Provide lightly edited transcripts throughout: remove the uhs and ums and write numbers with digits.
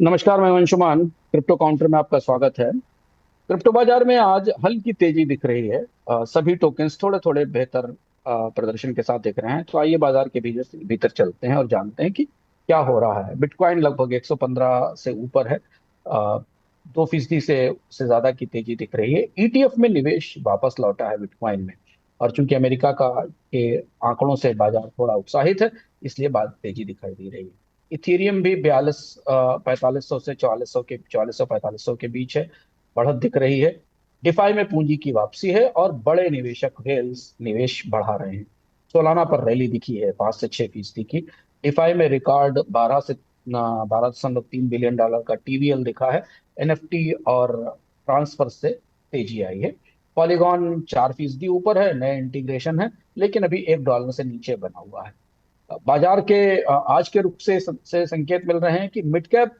नमस्कार, मैं Anshuman. Crypto counter में आपका स्वागत है। क्रिप्टो बाजार में आज हल्की तेजी दिख रही है। सभी टोकन्स थोड़े थोड़े बेहतर प्रदर्शन के साथ दिख रहे हैं। तो आइए बाजार के भीतर भीतर चलते हैं और जानते हैं कि क्या हो रहा है। बिटकॉइन लगभग 115 से ऊपर है। 2% से ज्यादा की तेजी दिख रही है। ईटीएफ में निवेश वापस लौटा है बिटकॉइन में। और चूंकि अमेरिका का के आंकड़ों से बाजार थोड़ा उत्साहित है, इसलिए बात तेजी दिखाई दे रही है। इथेरियम भी 4500 से 4400 के बीच है। बढ़त दिख रही है। डिफाई में पूंजी की वापसी है और बड़े निवेशक वेल्स निवेश बढ़ा रहे हैं। सोलाना पर रैली दिखी है 5 से 6% की। डिफाई में रिकॉर्ड 12.3 बिलियन डॉलर का टीवीएल दिखा है। एनएफटी और ट्रांसफर से तेजी आई है। पॉलीगॉन 4% ऊपर है, नए इंटीग्रेशन है, लेकिन अभी $1 से नीचे बना हुआ है। बाजार के आज के रुख से संकेत मिल रहे हैं कि मिड कैप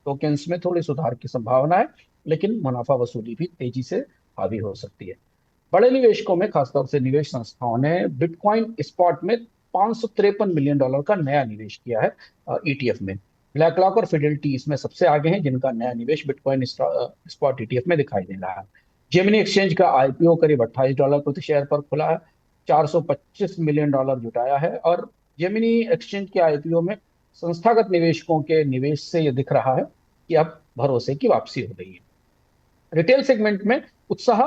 टोकन्स में थोड़ी सुधार की संभावना है, लेकिन मुनाफा वसूली भी तेजी से हावी हो सकती है। बड़े निवेशकों में खासतौर से निवेश संस्थाओं ने बिटकॉइन स्पॉट में $553 मिलियन का नया निवेश किया है ईटीएफ में। ब्लैकलॉक और फिडेलिटी इसमें सबसे आगे हैं, जिनका नया निवेश बिटकॉइन स्पॉट ईटीएफ में दिखाई दे रहा है। जेमिनी एक्सचेंज का आईपीओ करीब $28 प्रति शेयर पर खुला है। $425 मिलियन जुटाया है। और जेमिनी एक्सचेंज के आईपीओ में संस्थागत निवेशकों के निवेश से यह दिख रहा है कि अब भरोसे की वापसी हो रही है। रिटेल सेगमेंट में उत्साह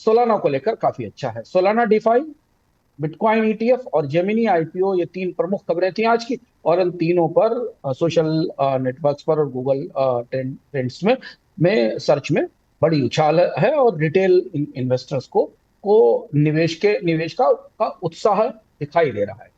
सोलाना को लेकर काफी अच्छा है। सोलाना डिफाई, बिटकॉइन ईटीएफ और जेमिनी आईपीओ, ये तीन प्रमुख खबरें थी आज की। और इन तीनों पर सोशल नेटवर्क्स पर और गूगल ट्रेंड्स में सर्च में बड़ी उछाल है। और रिटेल इन्वेस्टर्स को निवेश का उत्साह दिखाई दे रहा है।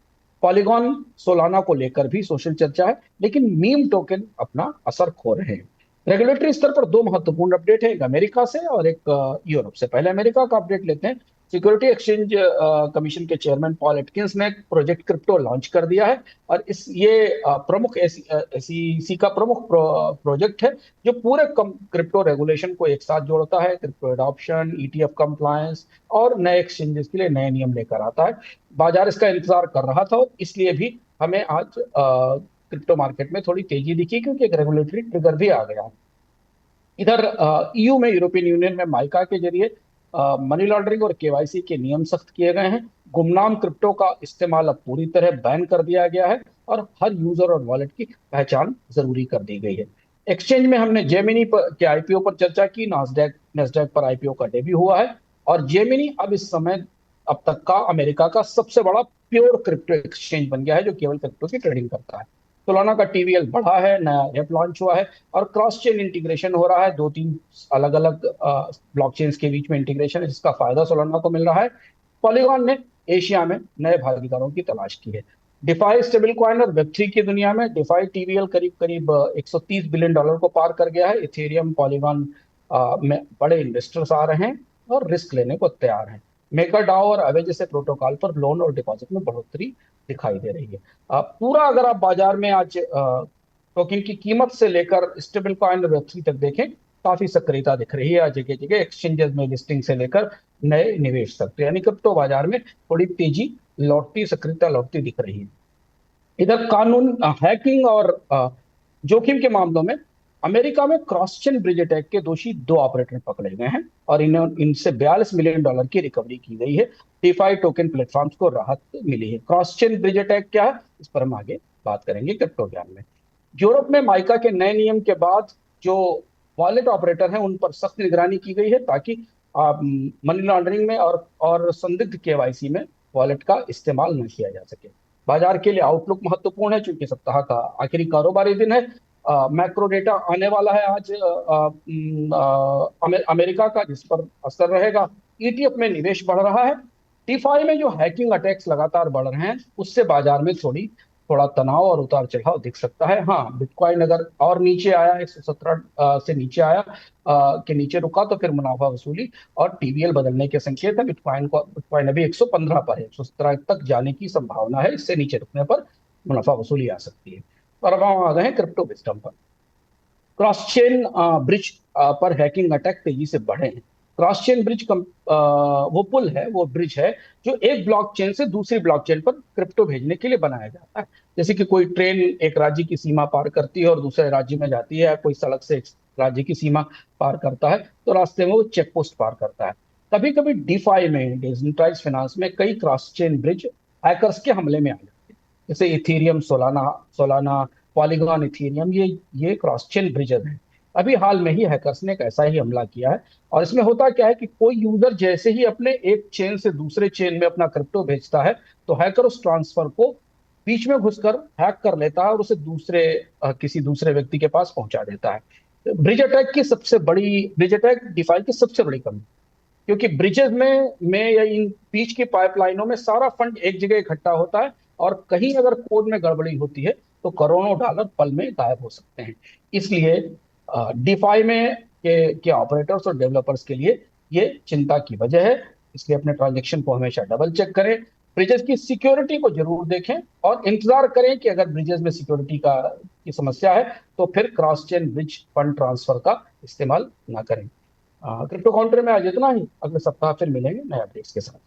पॉलीगॉन सोलाना को लेकर भी सोशल चर्चा है, लेकिन मीम टोकन अपना असर खो रहे हैं। रेगुलेटरी स्तर पर दो महत्वपूर्ण अपडेट है, एक अमेरिका से और एक यूरोप से। पहले अमेरिका का अपडेट लेते हैं। सिक्योरिटी एक्सचेंज कमीशन के चेयरमैन पॉल एटकिंस ने प्रोजेक्ट क्रिप्टो लॉन्च कर दिया है। और प्रमुख एसईसी का प्रमुख प्रोजेक्ट है, जो पूरे क्रिप्टो रेगुलेशन को एक साथ जोड़ता है। क्रिप्टो एडॉप्शन, ईटीएफ कंप्लायंस और नए एक्सचेंजेस के लिए नए नियम लेकर आता है। बाजार इसका इंतजार कर रहा था, और इसलिए भी हमें आज क्रिप्टो मार्केट में थोड़ी तेजी दिखी, क्योंकि एक रेगुलेटरी ट्रिगर भी आ गया है। इधर ईयू में, यूरोपियन यूनियन में माइका के जरिए मनी लॉन्ड्रिंग और केवाईसी के नियम सख्त किए गए हैं। गुमनाम क्रिप्टो का इस्तेमाल अब पूरी तरह बैन कर दिया गया है। और हर यूजर और वॉलेट की पहचान जरूरी कर दी गई है। एक्सचेंज में हमने जेमिनी के आईपीओ पर चर्चा की। नास्डैक नेस्डैक पर आईपीओ का डेब्यू हुआ है। और जेमिनी अब इस समय अब तक का अमेरिका का सबसे बड़ा प्योर क्रिप्टो एक्सचेंज बन गया है, जो केवल क्रिप्टो की ट्रेडिंग करता है। सोलाना का टीवीएल बढ़ा है, नया ऐप लॉन्च हुआ है। और क्रॉस चेन इंटीग्रेशन हो रहा है। दो तीन अलग अलग ब्लॉकचेन्स के बीच में इंटीग्रेशन है, जिसका फायदा सोलाना को मिल रहा है। पॉलीगॉन ने एशिया में नए भागीदारों की तलाश की है। डिफाई स्टेबल कॉइन और वेब3 की दुनिया में डिफाई टीवीएल करीब करीब $130 बिलियन को पार कर गया है। इथेरियम, पॉलीगॉन में बड़े इन्वेस्टर्स आ रहे हैं और रिस्क लेने को तैयार हैं। मेकरडाओ और अवे जैसे प्रोटोकॉल पर लोन और डिपॉजिट में बढ़ोतरी दिखाई दे रही है। पूरा अगर आप बाजार में आज टोकन की कीमत से लेकर स्टेबल कॉइन वेब3 तक देखें, काफी सक्रियता दिख रही है जगह जगह, एक्सचेंजेस में लिस्टिंग से लेकर नए निवेश तक। तो यानी क्रिप्टो बाजार में थोड़ी तेजी लौटती, सक्रियता लौटती दिख रही है। इधर कानून, हैकिंग और जोखिम के मामलों में अमेरिका में क्रॉस चेन ब्रिज अटैक के दोषी दो ऑपरेटर पकड़े गए हैं। और इनसे $42 मिलियन की रिकवरी की गई है। डीफाई टोकन प्लेटफॉर्म्स को राहत मिली है। क्रॉस चेन ब्रिज अटैक क्या है, इस पर हम आगे बात करेंगे क्रिप्टो ज्ञान में। यूरोप में माइका के नए नियम के बाद जो वॉलेट ऑपरेटर हैं, उन पर सख्त निगरानी की गई है, ताकि मनी लॉन्ड्रिंग में और संदिग्ध केवाईसी में वॉलेट का इस्तेमाल न किया जा सके। बाजार के लिए आउटलुक महत्वपूर्ण है, चूंकि सप्ताह का आखिरी कारोबारी दिन है। मैक्रो डेटा आने वाला है आज अमेरिका का, जिस पर असर रहेगा। ईटीएफ में निवेश बढ़ रहा है। टीफाई में जो हैकिंग अटैक्स लगातार बढ़ रहे हैं, उससे बाजार में थोड़ा तनाव और उतार चढ़ाव दिख सकता है। हाँ, बिटकॉइन अगर और नीचे आया, 117 से नीचे आया, के नीचे रुका, तो फिर मुनाफा वसूली और टीवीएल बदलने के संकेत है। बिटकॉइन अभी 115 पर है, 117 तक जाने की संभावना है। इससे नीचे रुकने पर मुनाफा वसूली आ सकती है। और अब हम आ गए हैं क्रिप्टो विजडम पर। क्रॉस चेन ब्रिज पर हैकिंग अटैक तेजी से बढ़े हैं। क्रॉस चेन ब्रिज वो पुल है, वो ब्रिज है जो एक ब्लॉकचेन से दूसरी ब्लॉकचेन पर क्रिप्टो भेजने के लिए बनाया जाता है। जैसे कि कोई ट्रेन एक राज्य की सीमा पार करती है और दूसरे राज्य में जाती है, या कोई सड़क से एक राज्य की सीमा पार करता है, तो रास्ते में वो चेक पोस्ट पार करता है। कभी कभी डिफाई में, डिसेंट्रलाइज्ड फाइनेंस में, कई क्रॉस चेन ब्रिज हैकर्स के हमले में आ जाते हैं। जैसे Ethereum, Solana Solana polygon Ethereum, ये क्रॉस चेन ब्रिजेस हैं। अभी हाल में ही हैकर्स ने एक ऐसा ही हमला किया है। और इसमें होता क्या है कि कोई यूजर जैसे ही अपने एक चेन से दूसरे चेन में अपना क्रिप्टो भेजता है, तो हैकर उस ट्रांसफर को बीच में घुसकर हैक कर लेता है और उसे किसी दूसरे व्यक्ति के पास पहुंचा देता है। ब्रिज अटैक डिफाई की सबसे बड़ी कमी, क्योंकि ब्रिजेस में या इन बीच की पाइपलाइनों में सारा फंड एक जगह इकट्ठा होता है, और कहीं अगर कोड में गड़बड़ी होती है तो करोड़ों डॉलर पल में गायब हो सकते हैं। इसलिए डिफाई में के ऑपरेटर्स और डेवलपर्स के लिए ये चिंता की वजह है। इसलिए अपने ट्रांजेक्शन को हमेशा डबल चेक करें, ब्रिजेस की सिक्योरिटी को जरूर देखें, और इंतजार करें कि अगर ब्रिजेस में सिक्योरिटी की समस्या है तो फिर cross chain bridge fund transfer का इस्तेमाल ना करें। क्रिप्टो काउंटर में आज इतना ही। अगले सप्ताह फिर मिलेंगे नए अपडेट्स के साथ।